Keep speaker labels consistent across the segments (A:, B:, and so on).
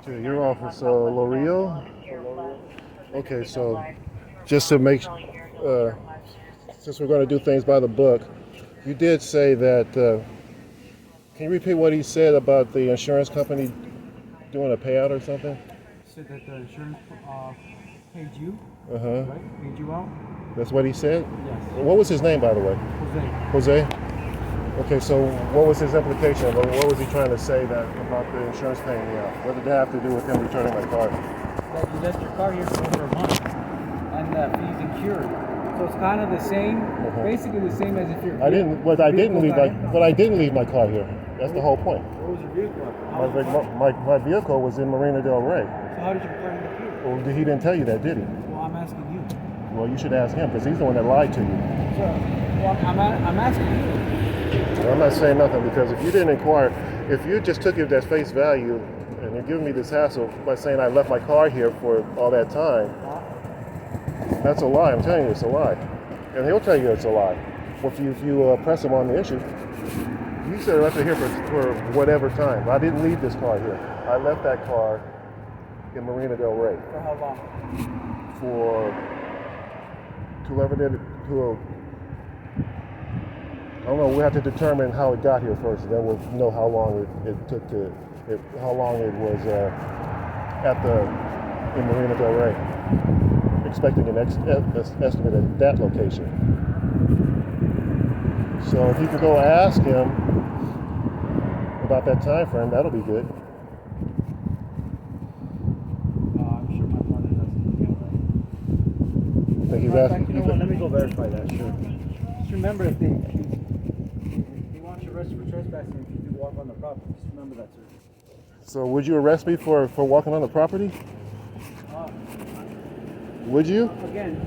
A: Okay, your office, L'Oreal? Okay, so just to make, since we're going to do things by the book, you did say that, can you repeat what he said about the insurance company doing a payout or something?
B: Said that the insurance paid you,
A: Uh-huh.
B: right? Paid you out?
A: That's what he said?
B: Yes.
A: What was his name, by the way?
B: Jose.
A: Jose? Okay, so what was his implication? What was he trying to say that about the insurance paying me out? What did that have to do with him returning my car?
B: That you left your car here for over a month, and the fees incurred. So it's kind of the same, basically the same as if you're.
A: I didn't leave my car here. That's the whole point.
B: What was your vehicle?
A: My vehicle was in Marina Del Rey.
B: So how did your car end up here?
A: Well, he didn't tell you that, did he?
B: Well, I'm asking you.
A: Well, you should ask him because he's the one that lied to you.
B: So, well, I'm asking you.
A: Well, I'm not saying nothing because if you didn't inquire, if you just took it at face value and you're giving me this hassle by saying I left my car here for all that time, that's a lie. I'm telling you, it's a lie. And he'll tell you it's a lie. If you press him on the issue, you said I left it here for whatever time. I didn't leave this car here. I left that car in Marina Del Rey.
B: For how long?
A: For whoever did it, I don't know. We have to determine how it got here first, and then we'll know how long it took how long it was in Marina Del Rey, expecting an estimate at that location. So if you could go ask him about that time frame, that'll be good.
B: I'm sure my partner doesn't get right.
A: Think he's asking?
B: You know what? Let me go verify that. Sure. Just remember if they want you arrested for trespassing if you do walk on the property. Just remember that, sir.
A: So would you arrest me for walking on the property? Would you?
B: Again,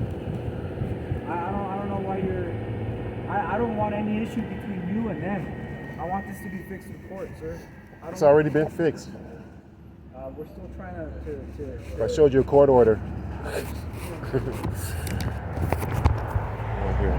B: I don't know why you're. I don't want any issue between you and them. I want this to be fixed in court, sir.
A: It's already been fixed.
B: We're still trying to
A: I showed you a court order. Right here.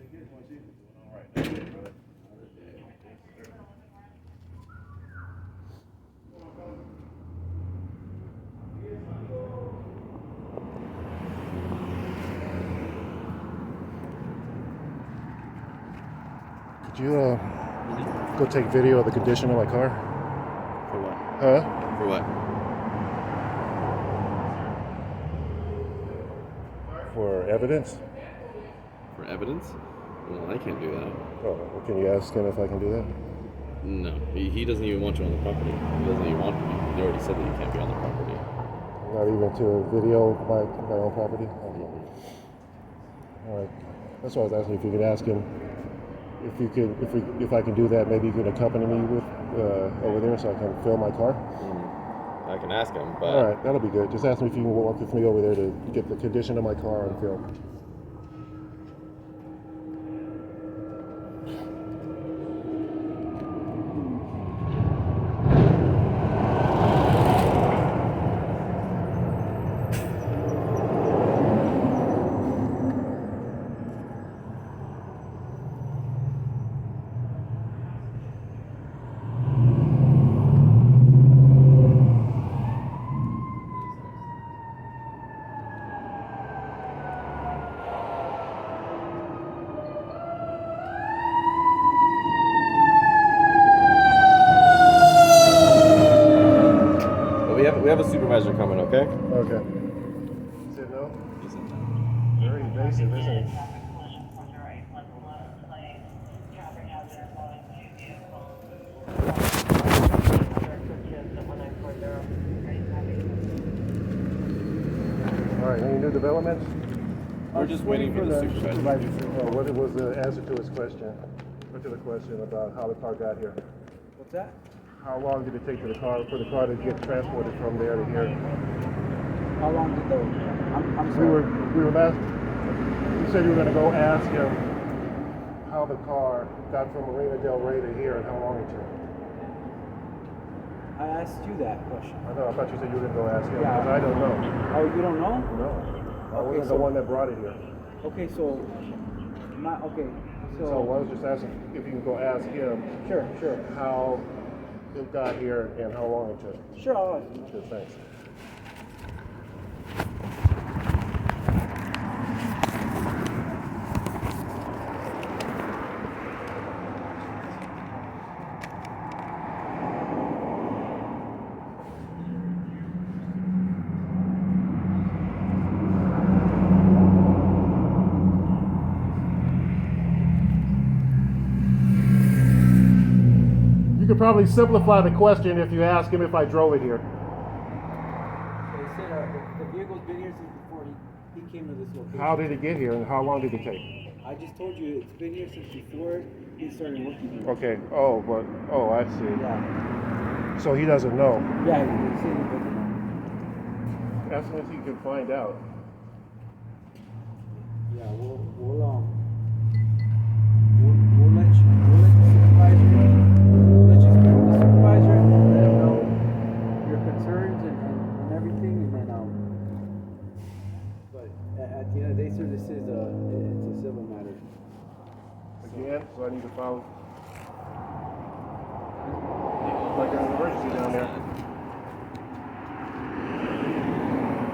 A: Could you go take video of the condition of my car?
C: For what?
A: Huh?
C: For what?
A: For evidence?
C: For evidence? Well, I can't do that.
A: Oh, well, can you ask him if I can do that?
C: No, he doesn't even want you on the property. He doesn't even want to be. He already said that you can't be on the property.
A: Not even to video my own property? Okay. All right. That's why I was asking if you could ask him if I can do that. Maybe you could accompany me with over there so I can film my car.
C: I can ask him, but...
A: All right, that'll be good. Just ask me if you can walk with me over there to get the condition of my car on film.
C: We have a supervisor coming, okay?
A: Okay. You said no?
C: He said no.
A: Very invasive, isn't it? All right, any new developments?
C: We're just waiting for the supervisor.
A: What was the answer to his question? Or to the question about how the car got here?
B: What's that?
A: How long did it take for the car to get transported from there to here?
B: How long did the? I'm sorry.
A: We were last. You said you were going to go ask him how the car got from Marina Del Rey to here and how long it took.
B: I asked you that question.
A: I know. I thought you said you were going to go ask him
B: Yeah.
A: because I don't know.
B: Oh, you don't know?
A: No. I
B: Okay,
A: wasn't
B: so-
A: the one that brought it here.
B: Okay, so
A: So I was just asking if you can go ask him
B: sure,
A: how it got here and how long it took.
B: sure. I'll ask you.
A: Good, thanks. You could probably simplify the question if you ask him if I drove it here.
B: They said the vehicle's been here since before he came to this location.
A: How did it get here and how long did it take?
B: I just told you it's been here since before he started working here.
A: Okay. I see.
B: Yeah.
A: So he doesn't know.
B: Yeah, he said he doesn't know.
A: Ask him if he can find out.
B: Yeah, we'll let the supervisor let him know your concerns and everything, and then but at the end of the day, sir, this is it's a civil matter.
A: Again, so I need to file like an emergency down there.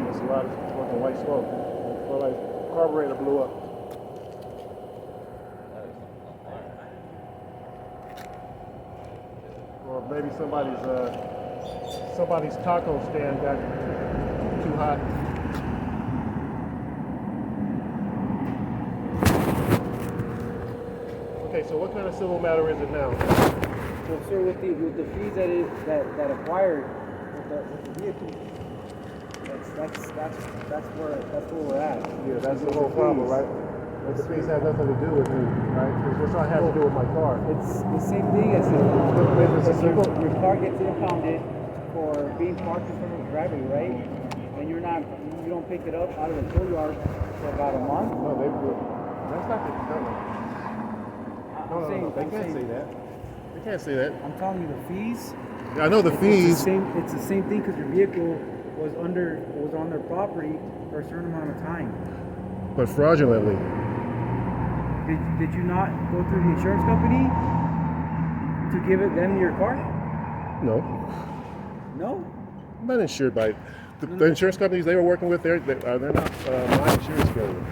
A: There's a lot of fucking white smoke. Well, like carburetor blew up. Or maybe somebody's taco stand got too hot. Okay, so what kind of civil matter is it now?
B: So, sir, with the fees that acquired with the vehicle, that's where we're at.
A: Yeah, that's the whole problem, right? But the fees have nothing to do with me, right? This all has to do with my car.
B: It's the same thing as your car gets impounded for being parked in front of the driveway, right? And you don't pick it up out of the tow yard for about a month.
A: No, that's not the No, they can't say that. They can't say that.
B: I'm telling you the fees.
A: I know the fees.
B: It's the same thing because your vehicle was on their property for a certain amount of time.
A: But fraudulently.
B: Did you not go through the insurance company to give them your car?
A: No,
B: No.
A: I'm not insured by the insurance companies they were working with. They're not my insurance carrier.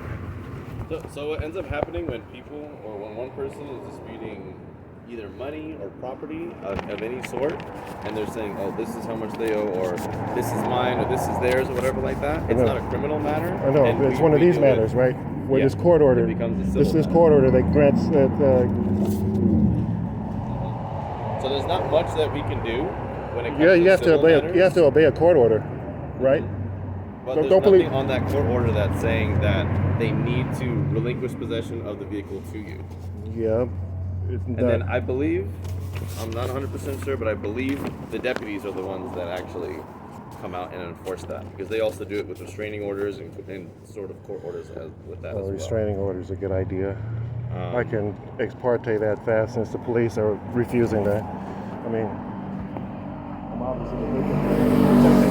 C: So what ends up happening when people or when one person is disputing either money or property of any sort, and they're saying, oh, this is how much they owe, or this is mine, or this is theirs, or whatever like that, it's not a criminal matter.
A: I know,
C: and
A: it's one of these matters, right? Where this court order,
C: it becomes a civil
A: this
C: matter.
A: court order that grants that.
C: So there's not much that we can do when it comes
A: Yeah,
C: to
A: you have to
C: civil
A: obey.
C: matters.
A: You have to obey a court order, right?
C: But
A: Don't
C: there's nothing
A: believe-
C: on that court order that's saying that they need to relinquish possession of the vehicle to you.
A: Yeah.
C: And then I believe, I'm not 100% sure, but I believe the deputies are the ones that actually come out and enforce that, because they also do it with restraining orders and sort of court orders with that as well.
A: Restraining order is a good idea. I can ex parte that fast since the police are refusing that. I mean, I'm obviously